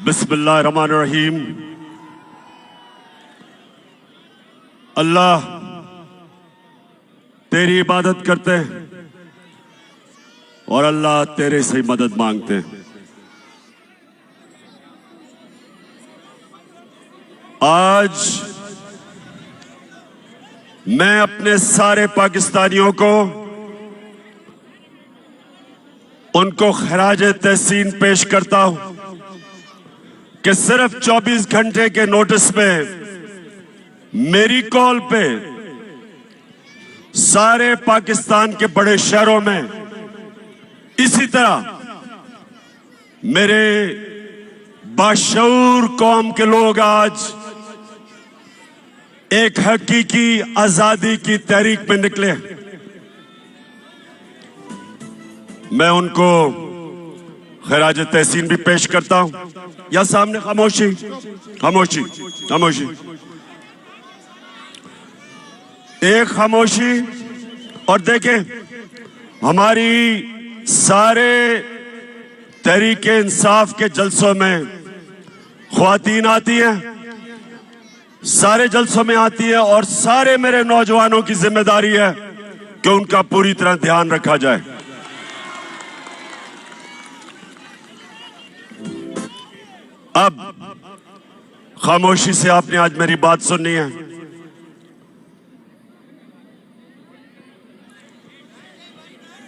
बिस्मिल्लाहिर्रहमानिर्रहीम। अल्लाह तेरी इबादत करते हैं और अल्लाह तेरे से मदद मांगते हैं। आज मैं अपने सारे पाकिस्तानियों को उनको खराज तहसीन पेश करता हूं कि सिर्फ 24 घंटे के नोटिस में मेरी कॉल पे सारे पाकिस्तान के बड़े शहरों में इसी तरह मेरे बाशऊर कौम के लोग आज एक हकीकी आजादी की तहरीक में निकले। मैं उनको खराज तहसीन भी पेश करता हूं। या सामने खामोशी खामोशी खामोशी, एक खामोशी। और देखें, हमारी सारे तहरीके इंसाफ के जलसों में ख्वातीन आती हैं, सारे जलसों में आती है और सारे मेरे नौजवानों की जिम्मेदारी है कि उनका पूरी तरह ध्यान रखा जाए। अब खामोशी से आपने आज मेरी बात सुननी है।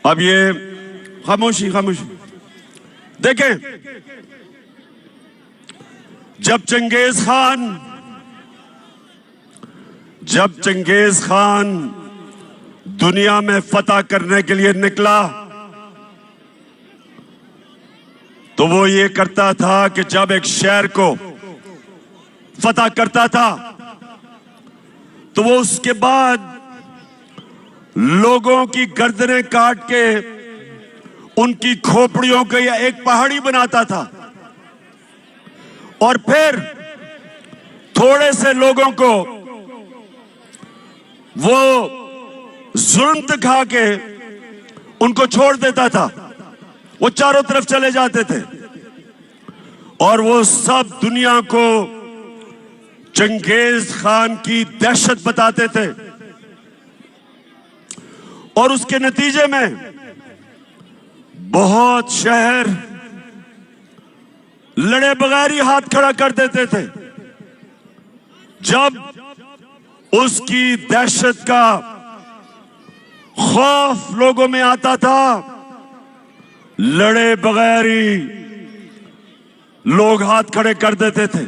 अब ये खामोशी खामोशी। देखें, जब चंगेज खान दुनिया में फतह करने के लिए निकला तो वो ये करता था कि जब एक शहर को फतह करता था तो वो उसके बाद लोगों की गर्दनें काट के उनकी खोपड़ियों को या एक पहाड़ी बनाता था और फिर थोड़े से लोगों को वो जुल्म दिखा के उनको छोड़ देता था। वो चारों तरफ चले जाते थे और वो सब दुनिया को चंगेज खान की दहशत बताते थे और उसके नतीजे में बहुत शहर लड़े बगैर ही हाथ खड़ा कर देते थे। जब उसकी दहशत का खौफ लोगों में आता था, लड़े बगैर ही लोग हाथ खड़े कर देते थे।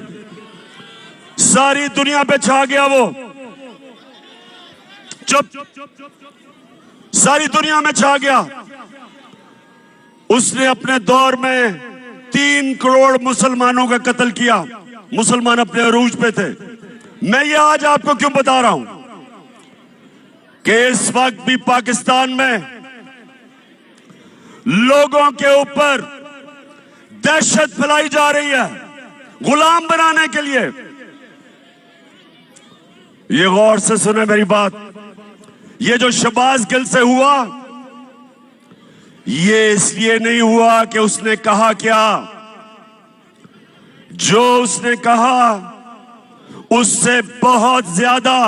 सारी दुनिया पे छा गया वो। चुप, सारी दुनिया में छा गया। उसने अपने दौर में 3 करोड़ मुसलमानों का कत्ल किया। मुसलमान अपने अरूज पे थे। मैं ये आज आपको क्यों बता रहा हूं कि इस वक्त भी पाकिस्तान में लोगों के ऊपर दहशत फैलाई जा रही है गुलाम बनाने के लिए। ये गौर से सुने मेरी बात। ये जो शहबाज गिल से हुआ, ये इसलिए नहीं हुआ कि उसने कहा क्या। जो उसने कहा उससे बहुत ज्यादा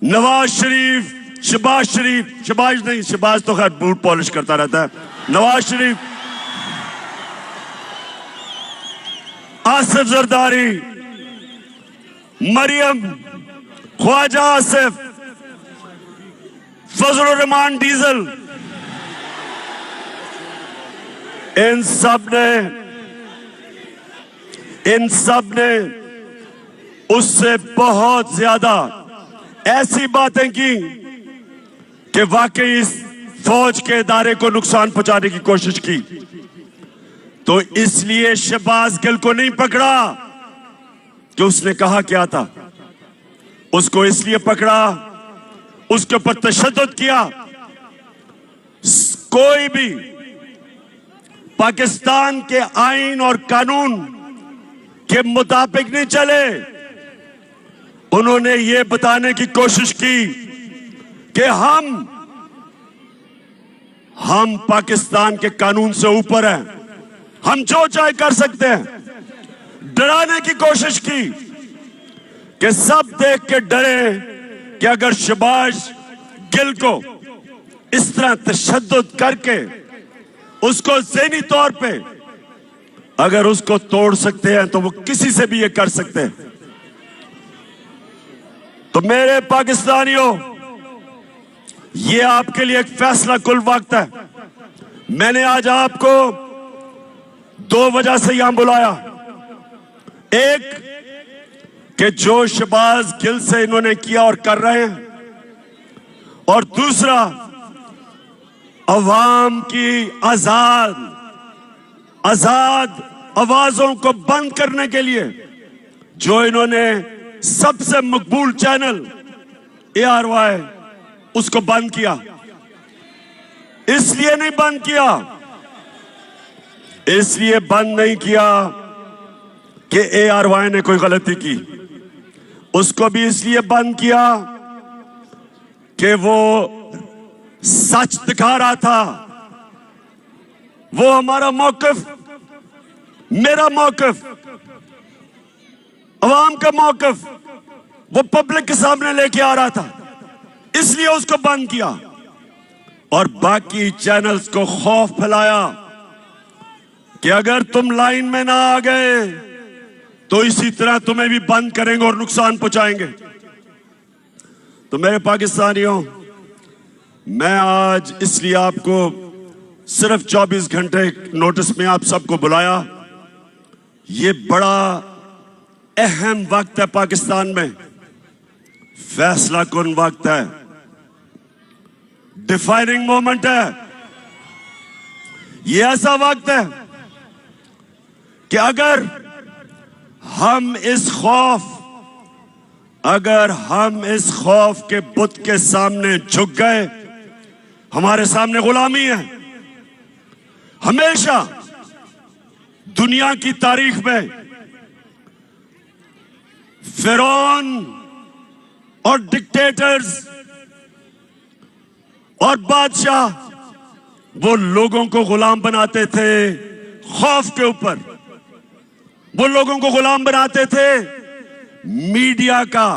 नवाज शरीफ, शहबाज तो खैर बूट पॉलिश करता रहता है। नवाज शरीफ, आसिफ जरदारी, मरियम, ख्वाजा आसिफ, फजलुर रहमान डीजल, इन सब ने उससे बहुत ज्यादा ऐसी बातें की कि वाकई इस फौज के इदारे को नुकसान पहुंचाने की कोशिश की। तो इसलिए शहबाज गिल को नहीं पकड़ा कि उसने कहा क्या था। उसको इसलिए पकड़ा, उसके ऊपर तशद्दुद किया। कोई भी पाकिस्तान के आईन और कानून के मुताबिक नहीं चले। उन्होंने ये बताने की कोशिश की कि हम पाकिस्तान के कानून से ऊपर हैं, हम जो चाहे कर सकते हैं। डराने की कोशिश की कि सब देख के डरे कि अगर शहबाज गिल को इस तरह तशद्दुद करके उसको ज़हनी तौर पे अगर उसको तोड़ सकते हैं तो वो किसी से भी ये कर सकते हैं। तो मेरे पाकिस्तानियों, ये आपके लिए एक फैसला कुल वक्त है। मैंने आज आपको दो वजह से यहां बुलाया। एक कि जो शहबाज गिल से इन्होंने किया और कर रहे हैं, और दूसरा अवाम की आजाद आवाजों को बंद करने के लिए जो इन्होंने सबसे मकबूल चैनल ARY उसको बंद किया। इसलिए नहीं बंद किया, इसलिए बंद नहीं किया कि ARY ने कोई गलती की। उसको भी इसलिए बंद किया कि वो सच दिखा रहा था। वो हमारा मौकिफ, मेरा मौकिफ, अवाम का मौकिफ वो पब्लिक के सामने लेके आ रहा था, इसलिए उसको बंद किया। और बाकी चैनल्स को खौफ फैलाया कि अगर तुम लाइन में ना आ गए तो इसी तरह तुम्हें भी बंद करेंगे और नुकसान पहुंचाएंगे। तो मेरे पाकिस्तानियों, मैं आज इसलिए आपको सिर्फ 24 घंटे नोटिस में आप सबको बुलाया। ये बड़ा अहम वक्त है पाकिस्तान में, फैसला कुन वक्त है, डिफाइनिंग मोमेंट है। ये ऐसा वक्त है कि अगर हम इस खौफ के बुत के सामने झुक गए, हमारे सामने गुलामी है। हमेशा दुनिया की तारीख में फिरौन और डिक्टेटर्स और बादशाह वो लोगों को गुलाम बनाते थे खौफ के ऊपर। वो लोगों को गुलाम बनाते थे मीडिया का,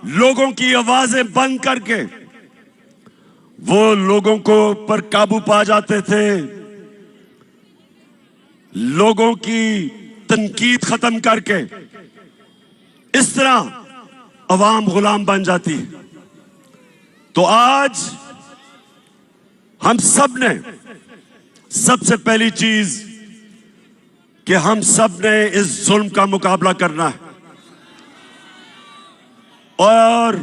लोगों की आवाजें बंद करके वो लोगों को पर काबू पा जाते थे, लोगों की तनकीद खत्म करके। इस तरह अवाम गुलाम बन जाती है। तो आज हम सब ने सबसे पहली चीज कि हम सब ने इस जुल्म का मुकाबला करना है। और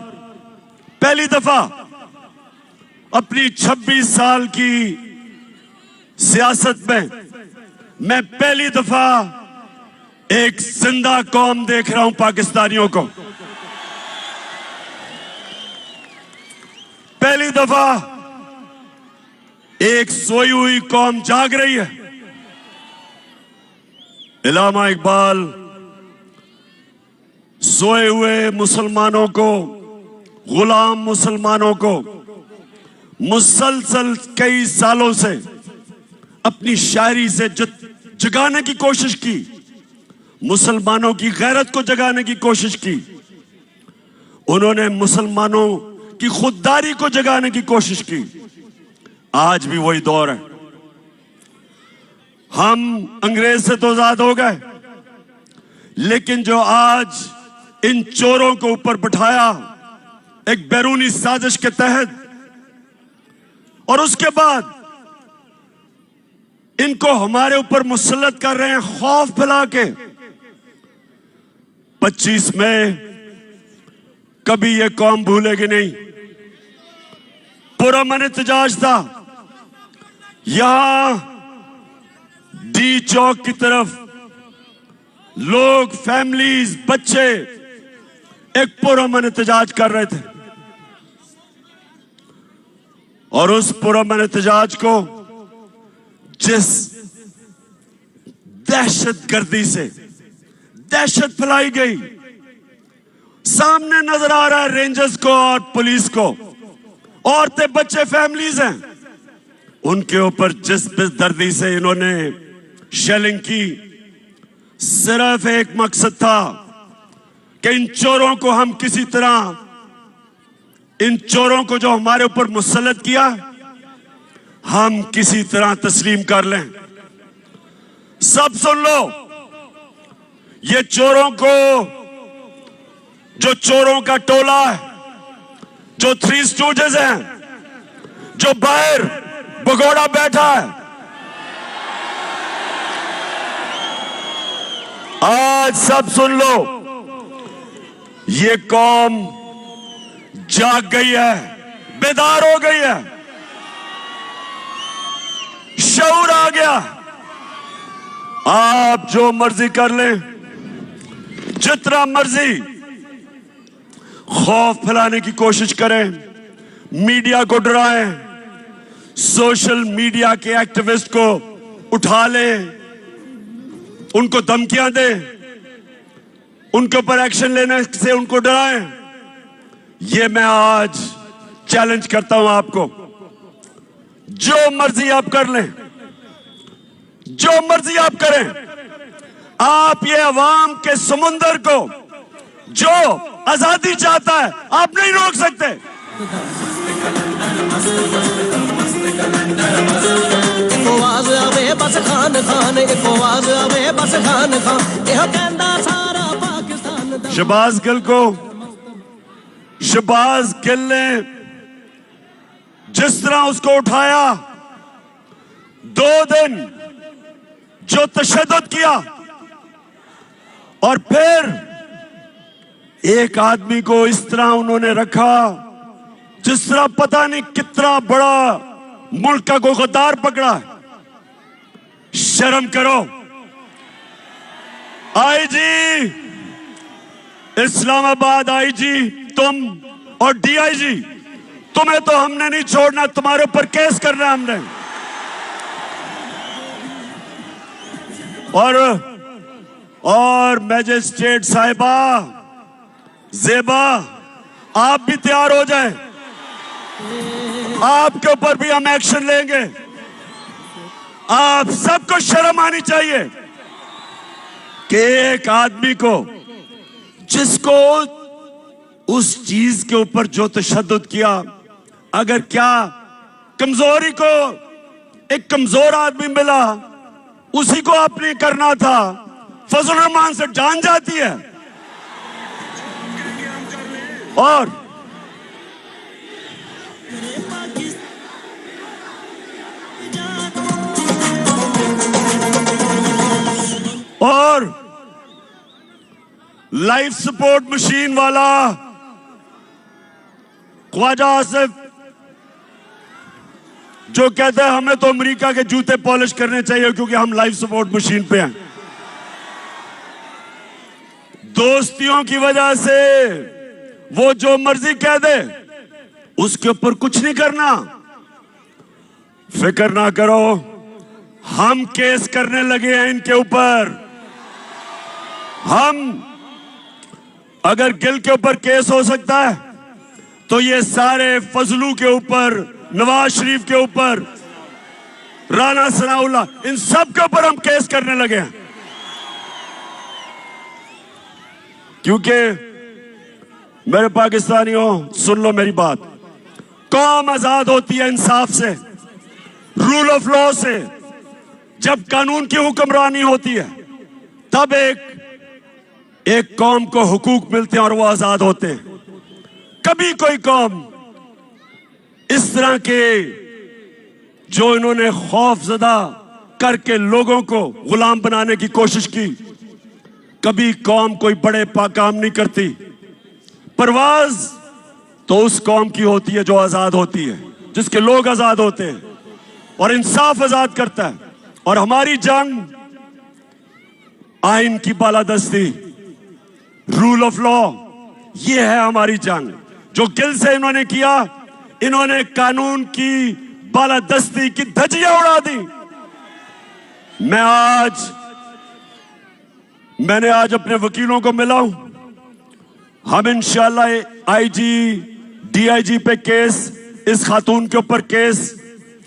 पहली दफा अपनी 26 साल की सियासत में मैं पहली दफा एक जिंदा कौम देख रहा हूं पाकिस्तानियों को। पहली दफा एक सोई हुई कौम जाग रही है। इलामा इकबाल सोए हुए मुसलमानों को, गुलाम मुसलमानों को मुसलसल कई सालों से अपनी शायरी से जगाने की कोशिश की, मुसलमानों की गैरत को जगाने की कोशिश की। उन्होंने मुसलमानों की खुददारी को जगाने की कोशिश की। आज भी वही दौर है। हम अंग्रेज से तो आजाद हो गए, लेकिन जो आज इन चोरों को ऊपर बिठाया एक बैरूनी साजिश के तहत, और उसके बाद इनको हमारे ऊपर मुसल्लत कर रहे हैं खौफ फैला के। 25 मई कभी ये कौम भूलेगी नहीं। पुरअमन एहतजाज था। यहां डी चौक की तरफ लोग, फैमिलीज, बच्चे एक पुरअमन एहतजाज कर रहे थे, और उस पुरअमन एहतजाज को जिस दहशतगर्दी से दहशत फैलाई गई, सामने नजर आ रहा है रेंजर्स को और पुलिस को। औरतें, बच्चे, फैमिलीज हैं, उनके ऊपर जिस बेदर्दी से इन्होंने शेलिंग की, सिर्फ एक मकसद था कि इन चोरों को हम किसी तरह, इन चोरों को जो हमारे ऊपर मुसल्लत किया, हम किसी तरह तस्लीम कर लें। सब सुन लो, ये चोरों को, जो चोरों का टोला है, जो थ्री स्टूडेंट्स हैं, जो बाहर भगोड़ा बैठा है, आज सब सुन लो, ये कौम जाग गई है, बेदार हो गई है, शऊर आ गया। आप जो मर्जी कर लें, जितना मर्जी खौफ फैलाने की कोशिश करें, मीडिया को डराएं, सोशल मीडिया के एक्टिविस्ट को उठा लें, उनको धमकियां दें, उनके ऊपर एक्शन लेने से उनको डराएं। ये मैं आज चैलेंज करता हूं आपको। जो मर्जी आप कर लें, जो मर्जी आप करें, आप ये अवाम के समुंदर को जो आजादी चाहता है, आप नहीं रोक सकते। शहबाज गिल को, शहबाज गिल ने जिस तरह उसको उठाया, 2 दिन जो तशद्दुद किया, और फिर एक आदमी को इस तरह उन्होंने रखा जिस तरह पता नहीं कितना बड़ा मुल्क का कोई गद्दार पकड़ा है। शर्म करो। आईजी इस्लामाबाद, आईजी तुम और डीआईजी, तुम्हें तो हमने नहीं छोड़ना, तुम्हारे ऊपर केस करना हमने। और मैजिस्ट्रेट साहिबा ज़ेबा, आप भी तैयार हो जाएं, आपके ऊपर भी हम एक्शन लेंगे। आप सबको शर्म आनी चाहिए कि एक आदमी को, जिसको उस चीज के ऊपर जो तशद्दुद किया, अगर क्या कमजोरी को एक कमजोर आदमी मिला, उसी को आपने करना था। फजल रहमान से जान जाती है। और लाइफ सपोर्ट मशीन वाला ख्वाजा आसिफ, जो कहता है हमें तो अमेरिका के जूते पॉलिश करने चाहिए क्योंकि हम लाइफ सपोर्ट मशीन पे हैं। दोस्तियों की वजह से वो जो मर्जी कह दे, उसके ऊपर कुछ नहीं करना। फिक्र ना करो, हम केस करने लगे हैं इनके ऊपर। हम, अगर गिल के ऊपर केस हो सकता है तो ये सारे फजलू के ऊपर, नवाज शरीफ के ऊपर, राना सनाउल्लाह, इन सब के ऊपर हम केस करने लगे हैं। क्योंकि मेरे पाकिस्तानियों, सुन लो मेरी बात, कौम आजाद होती है इंसाफ से, रूल ऑफ लॉ से। जब कानून की हुक्मरानी होती है तब एक कौम को हुकूक मिलते हैं और वो आजाद होते हैं। कभी कोई कौम इस तरह के, जो इन्होंने खौफजदा करके लोगों को गुलाम बनाने की कोशिश की, कभी कौम कोई बड़े काम नहीं करती। परवाज तो उस कौम की होती है जो आजाद होती है, जिसके लोग आजाद होते हैं और इंसाफ आजाद करता है। और हमारी जंग आइन की बालादस्ती, रूल ऑफ लॉ, ये है हमारी जंग। जो गिल से इन्होंने किया, इन्होंने कानून की बालादस्ती की धज्जियां उड़ा दी। मैंने आज अपने वकीलों को मिला हूं। हम इंशाल्लाह आईजी, डीआईजी पे केस, इस खातून के ऊपर केस,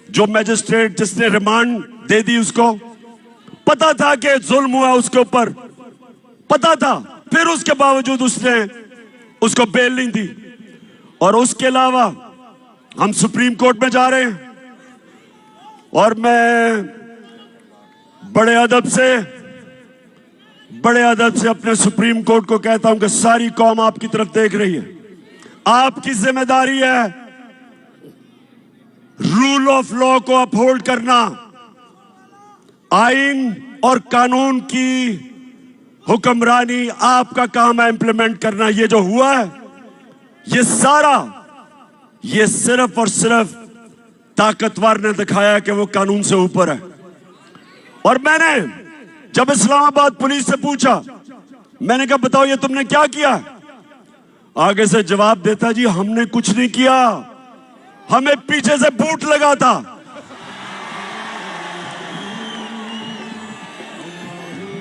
जो मैजिस्ट्रेट जिसने रिमांड दे दी उसको पता था कि जुल्म हुआ उसके ऊपर, पता था, फिर उसके बावजूद उसने उसको बेल नहीं दी। और उसके अलावा हम सुप्रीम कोर्ट में जा रहे हैं और मैं बड़े अदब से अपने सुप्रीम कोर्ट को कहता हूं कि सारी कौम आपकी तरफ देख रही है। आपकी जिम्मेदारी है रूल ऑफ लॉ को अपहोल्ड करना, आइन और कानून की हुक्मरानी आपका काम है इंप्लीमेंट करना। ये जो हुआ है ये सारा, ये सिर्फ और सिर्फ ताकतवर ने दिखाया कि वो कानून से ऊपर है। और मैंने जब इस्लामाबाद पुलिस से पूछा, मैंने कहा बताओ ये तुमने क्या किया, आगे से जवाब देता जी हमने कुछ नहीं किया, हमें पीछे से बूट लगा था।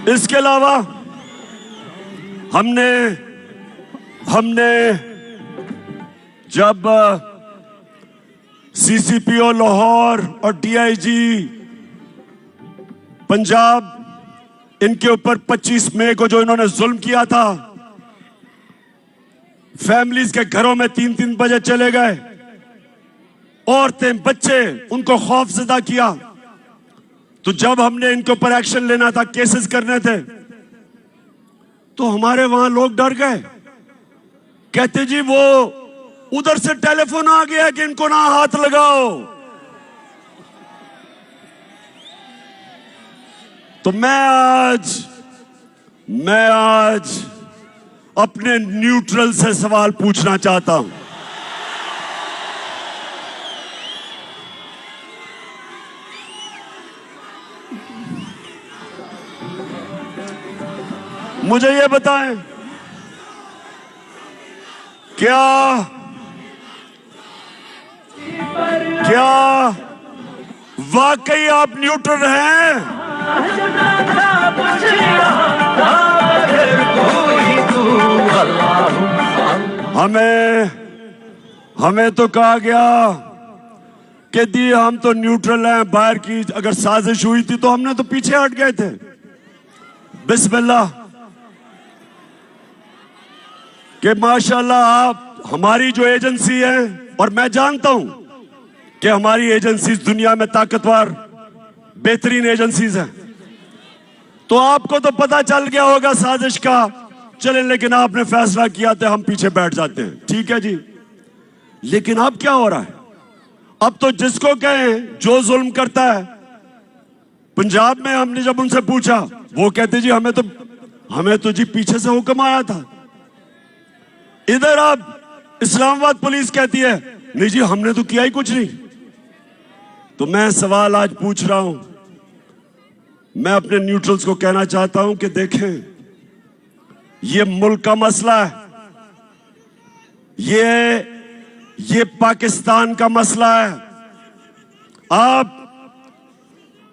इसके अलावा हमने जब सीसीपीओ लाहौर और डीआईजी पंजाब, इनके ऊपर 25 मई को जो इन्होंने जुल्म किया था, फैमिलीज के घरों में 3-3 बजे चले गए, औरतें बच्चे उनको खौफजदा किया, तो जब हमने इनके ऊपर एक्शन लेना था, केसेस करने थे, तो हमारे वहां लोग डर गए, कहते जी वो उधर से टेलीफोन आ गया कि इनको ना हाथ लगाओ। तो मैं आज अपने न्यूट्रल से सवाल पूछना चाहता हूं। मुझे ये बताएं, क्या वाकई आप न्यूट्रल हैं? हमें तो कहा गया कि दी हम तो न्यूट्रल हैं, बाहर की अगर साजिश हुई थी तो हमने तो पीछे हट गए थे। बिस्मिल्लाह कि माशाल्लाह आप हमारी जो एजेंसी है, और मैं जानता हूं कि हमारी एजेंसी दुनिया में ताकतवर बेहतरीन एजेंसीज हैं, तो आपको तो पता चल गया होगा साजिश का। चलें, लेकिन आपने फैसला किया तो हम पीछे बैठ जाते हैं, ठीक है जी। लेकिन अब क्या हो रहा है? अब तो जिसको कहें जो जुल्म करता है, पंजाब में हमने जब उनसे पूछा, वो कहते जी हमें तो जी पीछे से हुक्म आया था। इधर अब इस्लामाबाद पुलिस कहती है नहीं जी हमने तो किया ही कुछ नहीं। तो मैं सवाल आज पूछ रहा हूं, मैं अपने न्यूट्रल्स को कहना चाहता हूं कि देखें, ये मुल्क का मसला है, ये पाकिस्तान का मसला है।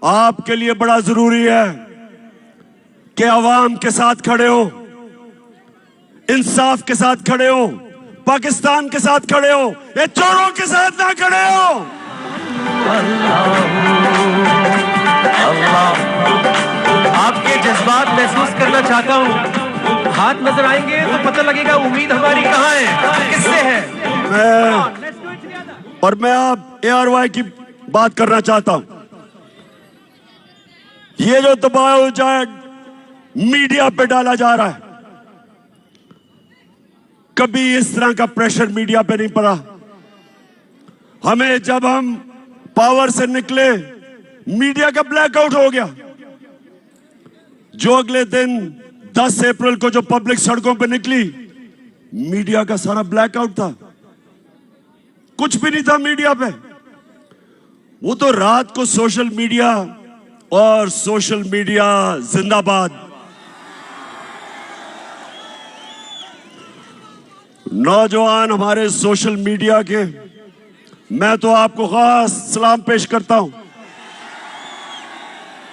आपके लिए बड़ा जरूरी है कि अवाम के साथ खड़े हो, इंसाफ के साथ खड़े हो, पाकिस्तान के साथ खड़े हो, ये चोरों के साथ ना खड़े हो। आपके जज्बात महसूस करना चाहता हूं। हाथ नजर आएंगे तो पता लगेगा उम्मीद हमारी कहां है, किससे है। मैं आप ARY की बात करना चाहता हूं। ये जो दबाव मीडिया पे डाला जा रहा है, कभी इस तरह का प्रेशर मीडिया पे नहीं पड़ा। जब हम पावर से निकले, मीडिया का ब्लैकआउट हो गया। जो अगले दिन 10 अप्रैल को जो पब्लिक सड़कों पे निकली, मीडिया का सारा ब्लैकआउट था, कुछ भी नहीं था मीडिया पे। वो तो रात को सोशल मीडिया और सोशल मीडिया जिंदाबाद। नौजवान हमारे सोशल मीडिया के, मैं तो आपको खास सलाम पेश करता हूं।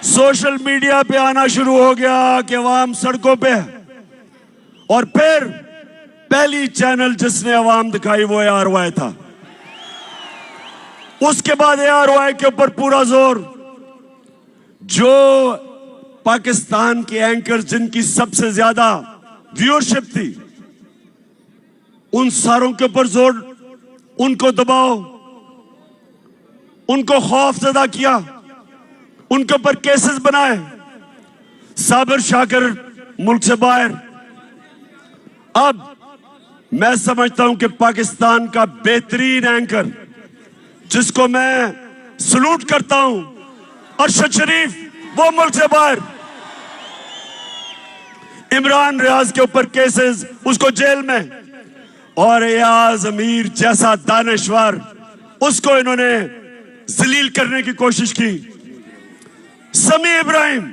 सोशल मीडिया पे आना शुरू हो गया कि अवाम सड़कों पे है, और फिर पहली चैनल जिसने अवाम दिखाई वो ARY था। उसके बाद ARY के ऊपर पूरा जोर, जो पाकिस्तान के एंकर जिनकी सबसे ज्यादा व्यूअरशिप थी, उन सारों के ऊपर जोर, उनको दबाओ, उनको खौफ ज़दा किया, उनके ऊपर केसेस बनाए। साबिर शाकिर मुल्क से बाहर। अब मैं समझता हूं कि पाकिस्तान का बेहतरीन एंकर, जिसको मैं सलूट करता हूं, अरशद शरीफ, वो मुल्क से बाहर। इमरान रियाज के ऊपर केसेस, उसको जेल में। और एयाज अमीर जैसा दानश्वर, उसको इन्होंने जलील करने की कोशिश की। समी इब्राहिम,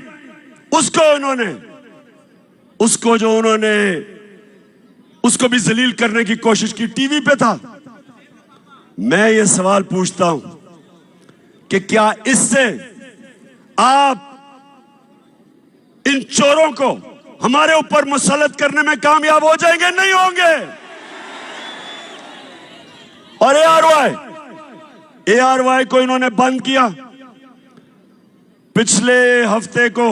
उसको भी जलील करने की कोशिश की, टीवी पे था। मैं ये सवाल पूछता हूं कि क्या इससे आप इन चोरों को हमारे ऊपर मुसल्लत करने में कामयाब हो जाएंगे? नहीं होंगे। और ARY को इन्होंने बंद किया। पिछले हफ्ते को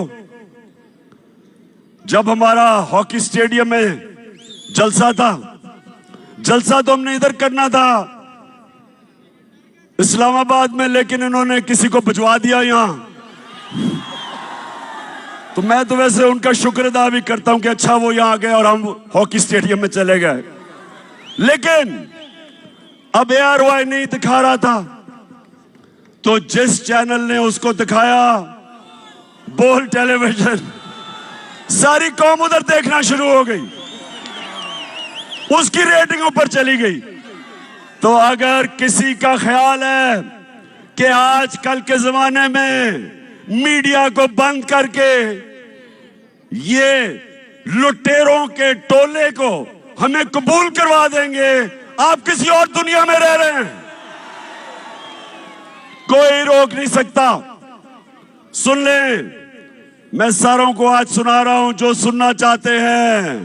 जब हमारा हॉकी स्टेडियम में जलसा था, जलसा तो हमने इधर करना था इस्लामाबाद में, लेकिन इन्होंने किसी को भिजवा दिया यहां। तो मैं तो वैसे उनका शुक्र अदा भी करता हूं कि अच्छा वो यहां आ गए और हम हॉकी स्टेडियम में चले गए। लेकिन अब ARY नहीं दिखा रहा था, तो जिस चैनल ने उसको दिखाया, बोल टेलीविजन, सारी कौम उधर देखना शुरू हो गई, उसकी रेटिंग ऊपर चली गई। तो अगर किसी का ख्याल है कि आजकल के जमाने में मीडिया को बंद करके ये लुटेरों के टोले को हमें कबूल करवा देंगे, आप किसी और दुनिया में रह रहे हैं। कोई रोक नहीं सकता। सुन ले, मैं सारों को आज सुना रहा हूं जो सुनना चाहते हैं।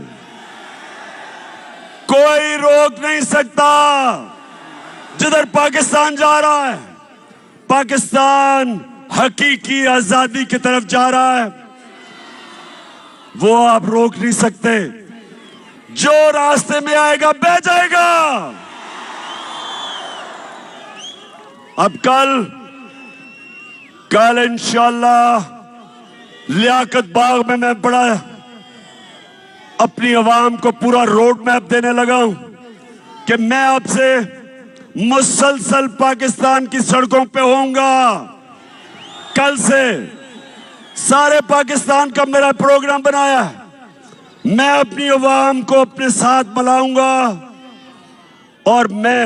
कोई रोक नहीं सकता। जिधर पाकिस्तान जा रहा है, पाकिस्तान हकीकी आजादी की तरफ जा रहा है, वो आप रोक नहीं सकते। जो रास्ते में आएगा बह जाएगा। अब कल इंशाल्लाह लियाकत बाग में मैं बड़ा अपनी आवाम को पूरा रोड मैप देने लगा हूं कि मैं अब से मुसलसल पाकिस्तान की सड़कों पे होऊंगा। कल से सारे पाकिस्तान का मेरा प्रोग्राम बनाया है। मैं अपनी आवाम को अपने साथ मिलाऊंगा और मैं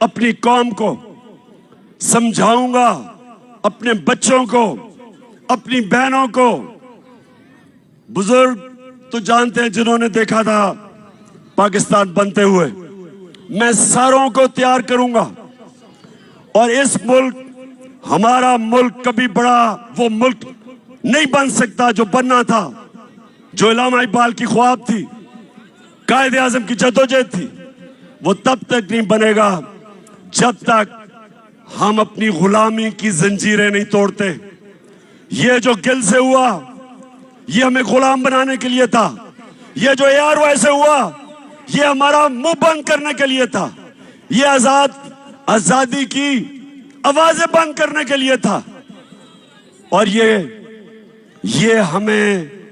अपनी कौम को समझाऊंगा, अपने बच्चों को, अपनी बहनों को। बुजुर्ग तो जानते हैं जिन्होंने देखा था पाकिस्तान बनते हुए। मैं सारों को तैयार करूंगा और इस मुल्क, हमारा मुल्क कभी बड़ा वो मुल्क नहीं बन सकता जो बनना था, जो इलामा इकबाल की ख्वाब थी, कायदे आजम की जद्दोजहद थी। वो तब तक नहीं बनेगा जब तक हम अपनी गुलामी की जंजीरें नहीं तोड़ते। ये जो गिल से हुआ, ये हमें गुलाम बनाने के लिए था। ये जो ARY से हुआ, ये हमारा मुंह बंद करने के लिए था। ये आजादी की आवाजें बंद करने के लिए था। और ये हमें